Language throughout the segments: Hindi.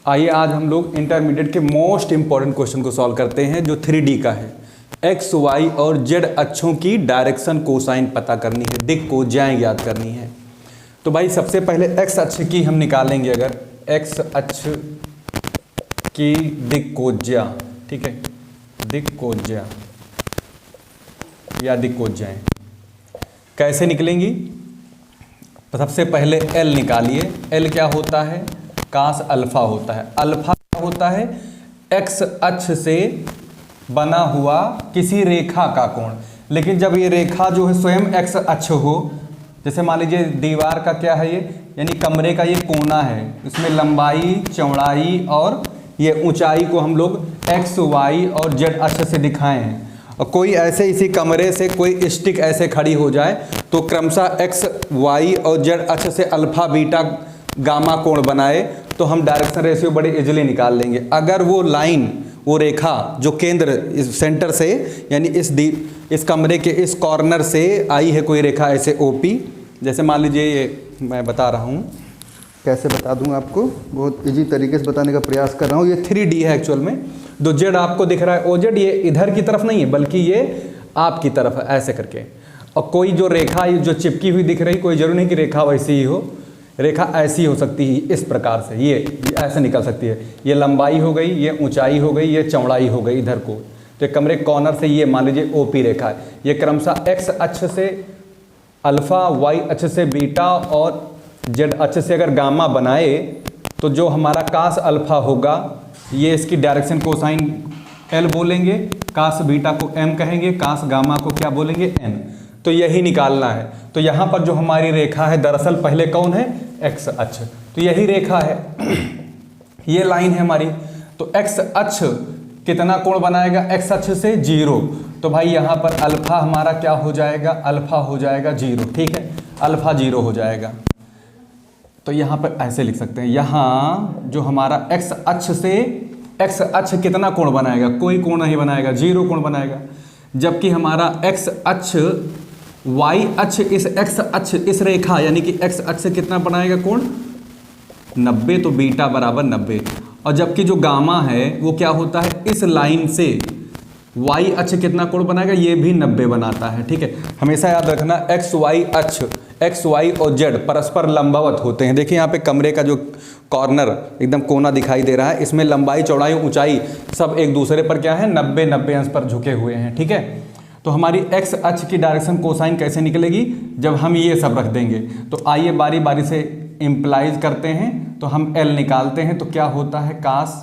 आइए आज हम लोग इंटरमीडिएट के मोस्ट इंपॉर्टेंट क्वेश्चन को सॉल्व करते हैं जो 3D का है। एक्स वाई और जेड अक्षों की डायरेक्शन कोसाइन पता करनी है, दिक् कोज्याएं ज्ञात करनी है। तो भाई सबसे पहले एक्स अक्ष की हम निकालेंगे। अगर एक्स अक्ष की दिक् कोज्या, ठीक है, दिक् कोज्या या दिक् कोज्याएं कैसे निकलेंगी? तो सबसे पहले एल निकालिए। एल क्या होता है? कास अल्फा होता है। अल्फा क्या होता है? एक्स अक्ष से बना हुआ किसी रेखा का कोण। लेकिन जब ये रेखा जो है स्वयं एक्स अक्ष हो, जैसे मान लीजिए दीवार का क्या है ये, यानी कमरे का ये कोना है, इसमें लंबाई, चौड़ाई और ये ऊंचाई को हम लोग एक्स वाई और जेड अक्ष से दिखाए हैं। और कोई ऐसे इसी कमरे से कोई स्टिक ऐसे खड़ी हो जाए तो क्रमशः एक्स वाई और जेड अक्ष से अल्फा बीटा गामा कोण बनाए तो हम डायरेक्शन रेशियो बड़े इजीली निकाल लेंगे। अगर वो लाइन, वो रेखा जो केंद्र इस सेंटर से यानी इस कमरे के इस कॉर्नर से आई है कोई रेखा ऐसे ओपी, जैसे मान लीजिए ये मैं बता रहा हूँ, कैसे बता दूँ आपको, बहुत इजी तरीके से बताने का प्रयास कर रहा हूँ। ये 3D है एक्चुअल में। जो जेड आपको दिख रहा है ओ जेड, ये इधर की तरफ नहीं है बल्कि ये आपकी तरफ है ऐसे करके। और कोई जो रेखा जो चिपकी हुई दिख रही, कोई जरूर नहीं कि रेखा वैसी ही हो, रेखा ऐसी हो सकती है इस प्रकार से, ये ऐसे निकल सकती है। ये लंबाई हो गई, ये ऊंचाई हो गई, ये चौड़ाई हो गई इधर को। तो कमरे कॉर्नर से ये मान लीजिए ओपी रेखा है। ये क्रमशः एक्स अक्ष से अल्फा, वाई अक्ष से बीटा और जेड अक्ष से अगर गामा बनाए तो जो हमारा कास अल्फा होगा ये इसकी डायरेक्शन कोसाइन एल बोलेंगे, कास बीटा को एम कहेंगे, कास गामा को क्या बोलेंगे? एन। तो यही निकालना है। तो यहाँ पर जो हमारी रेखा है दरअसल पहले कौन है? एक्स अक्ष। तो यही रेखा है, ये लाइन है हमारी। तो एक्स अक्ष कितना कोण बनाएगा? एक्स अक्ष से 0। तो भाई यहाँ पर अल्फा हमारा क्या हो जाएगा? अल्फा हो जाएगा 0, ठीक है, अल्फा 0 हो जाएगा। तो यहाँ पर ऐसे लिख सकते हैं, यहाँ जो हमारा एक्स अक्ष से एक्स अक्ष कितना कोण बनाएगा? कोई कोण नहीं बनाएगा, 0 कोण बनाएगा। जबकि हमारा एक्स अक्ष वाई अक्ष, इस एक्स अक्ष इस रेखा यानी कि एक्स अक्ष से कितना बनाएगा कोण? 90। तो बीटा बराबर 90। और जबकि जो गामा है वो क्या होता है? इस लाइन से वाई अक्ष कितना कोण बनाएगा? ये भी 90 बनाता है, ठीक है। हमेशा याद रखना एक्स वाई अक्ष, एक्स वाई और जेड परस्पर लंबवत होते हैं। देखिए यहाँ पे कमरे का जो कॉर्नर एकदम कोना दिखाई दे रहा है, इसमें लंबाई, चौड़ाई, ऊंचाई सब एक दूसरे पर क्या है? 90 अंश पर झुके हुए हैं, ठीक है। तो हमारी एक्स अक्ष की डायरेक्शन कोसाइन कैसे निकलेगी? जब हम ये सब रख देंगे। तो आइए बारी बारी से इम्प्लाइज करते हैं। तो हम एल निकालते हैं तो क्या होता है? कास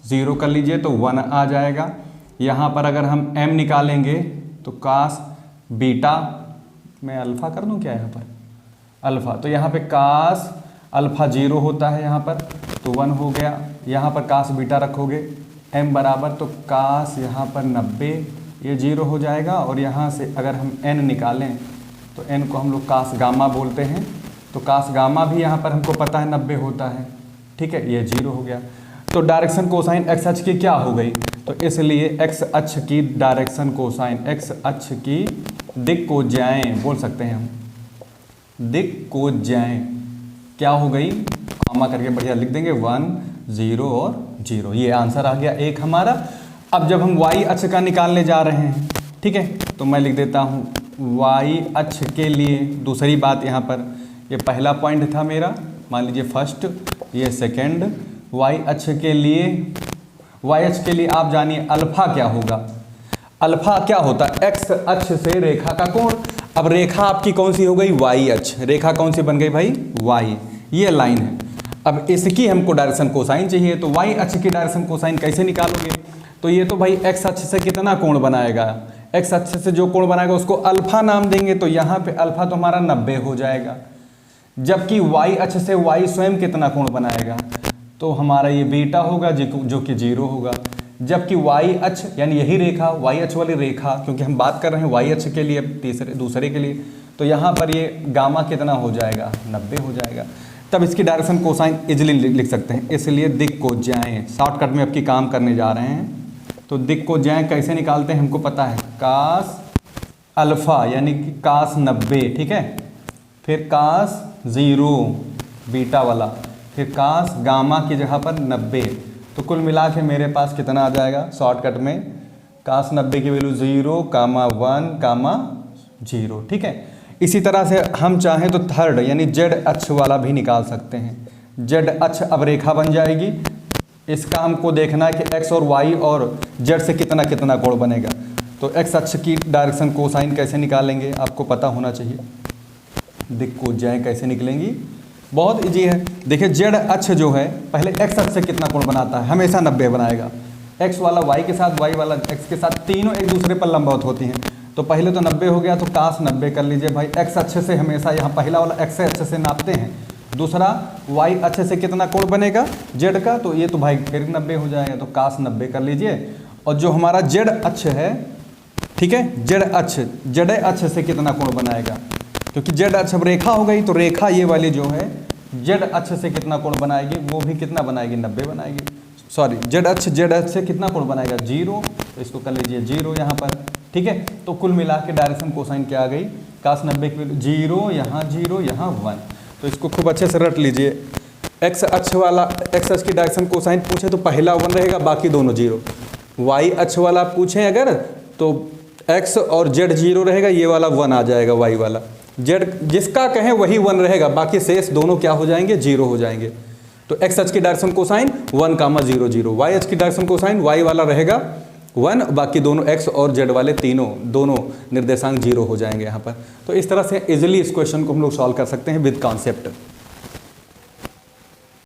0 कर लीजिए तो 1 आ जाएगा। यहाँ पर अगर हम एम निकालेंगे तो कास बीटा, मैं अल्फा कर दूँ क्या यहाँ पर? अल्फा। तो यहाँ पे कास अल्फा 0 होता है यहाँ पर, तो 1 हो गया। यहाँ पर कास बीटा रखोगे एम बराबर, तो कास यहाँ पर 90, ये 0 हो जाएगा। और यहाँ से अगर हम एन निकालें तो एन को हम लोग कास गामा बोलते हैं। तो कास गामा भी यहाँ पर हमको पता है 90 होता है, ठीक है, ये 0 हो गया। तो डायरेक्शन कोसाइन एक्स अक्ष की क्या हो गई? तो इसलिए एक्स अक्ष की डायरेक्शन कोसाइन, एक्स अक्ष की दिक् कोज्याएं बोल सकते हैं हम, दिक् कोज्याएं क्या हो गई? कॉमा करके बढ़िया लिख देंगे 1, 0 और 0। ये आंसर आ गया एक हमारा। अब जब हम वाई अक्ष का निकालने जा रहे हैं, ठीक है, तो मैं लिख देता हूँ वाई अक्ष के लिए दूसरी बात। यहाँ पर ये पहला पॉइंट था मेरा, मान लीजिए फर्स्ट, ये सेकंड। वाई अक्ष के लिए, वाई अक्ष के लिए आप जानिए अल्फा क्या होगा? अल्फा क्या होता है? एक्स अक्ष से रेखा का कोण। अब रेखा आपकी कौन सी हो गई? वाई अक्ष। रेखा कौन सी बन गई भाई? वाई। ये लाइन है। अब इसकी हमको डायरेक्शन कोसाइन चाहिए, तो वाई अक्ष की डायरेक्शन कोसाइन कैसे निकालोगे? तो ये तो भाई एक्स अक्ष से कितना कोण बनाएगा? एक्स अक्ष से जो कोण बनाएगा उसको अल्फा नाम देंगे। तो यहाँ पे अल्फा तो हमारा 90 हो जाएगा। जबकि वाई अक्ष से वाई स्वयं कितना कोण बनाएगा? तो हमारा ये बीटा होगा जो कि 0 होगा। जबकि वाई अक्ष यानी यही रेखा, वाई अक्ष वाली रेखा, क्योंकि हम बात कर रहे हैं वाई अक्ष के लिए, दूसरे के लिए, तो यहाँ पर ये गामा कितना हो जाएगा? 90 हो जाएगा। तब इसकी डायरेक्शन कोसाइन इजीली लिख सकते हैं। इसलिए दिक् कोज्याएं, शॉर्टकट में अब की काम करने जा रहे हैं। तो दिक् कोज्याएं कैसे निकालते हैं हमको पता है, कास अल्फा यानी कि कास 90, ठीक है, फिर कास 0 बीटा वाला, फिर कास गामा की जगह पर 90, तो कुल मिला के मेरे पास कितना आ जाएगा शॉर्टकट में, कास 90 की वैल्यू 0, 1, 0। ठीक है, इसी तरह से हम चाहें तो थर्ड यानी जेड अक्ष वाला भी निकाल सकते हैं। जेड अक्ष अब रेखा बन जाएगी, इसका हमको देखना है कि एक्स और वाई और जेड से कितना कितना कोण बनेगा। तो एक्स अक्ष की डायरेक्शन कोसाइन कैसे निकालेंगे आपको पता होना चाहिए। दिक् कोज्याएं कैसे निकलेंगी, बहुत इजी है। देखिए जेड अक्ष जो है पहले एक्स अक्ष से कितना कोण बनाता है, हमेशा 90 बनाएगा। एक्स वाला वाई के साथ, वाई वाला एक्स के साथ, तीनों एक दूसरे पर लंबवत होती हैं। तो पहले तो 90 हो गया, तो कास 90 कर लीजिए भाई। एक्स अक्ष से हमेशा यहाँ पहला वाला एक्स अक्ष से नापते हैं, दूसरा वाई अक्ष से कितना कोण बनेगा जेड का, तो ये तो भाई फिर 90 हो जाएगा, तो कास 90 कर लीजिए। और जो हमारा जेड अक्ष है, ठीक है, जेड अक्ष से कितना कोण बनाएगा, क्योंकि जेड अक्ष अब रेखा हो गई, तो रेखा ये वाली जो है जेड अक्ष से कितना कोण बनाएगी, वो भी कितना बनाएगी, 90 बनाएगी। सॉरी, जेड अक्ष से कितना कोण बनाएगा, 0, तो इसको कर लीजिए 0 यहाँ पर। ठीक है, तो कुल मिला के डायरेक्शन कोसाइन क्या आ गई, कास 90 की 0, यहाँ 1। तो इसको खूब अच्छे से रट लीजिए। एक्स अक्ष वाला, एक्स अक्ष की डायरेक्शन कोसाइन पूछे तो पहला 1 रहेगा, बाकी दोनों 0। वाई अक्ष वाला पूछें अगर, तो एक्स और जेड 0 रहेगा, ये वाला 1 आ जाएगा वाई वाला। जेड जिसका कहें वही 1 रहेगा, बाकी शेष दोनों क्या हो जाएंगे, 0 हो जाएंगे। तो एक्स अक्ष की डायरेक्शन कोसाइन 1, 0, वाई अक्ष की डायरेक्शन कोसाइन वाई वाला रहेगा 1, बाकी दोनों एक्स और जेड वाले दोनों निर्देशांक 0 हो जाएंगे यहाँ पर। तो इस तरह से इजीली इस क्वेश्चन को हम लोग सॉल्व कर सकते हैं विद कॉन्सेप्ट।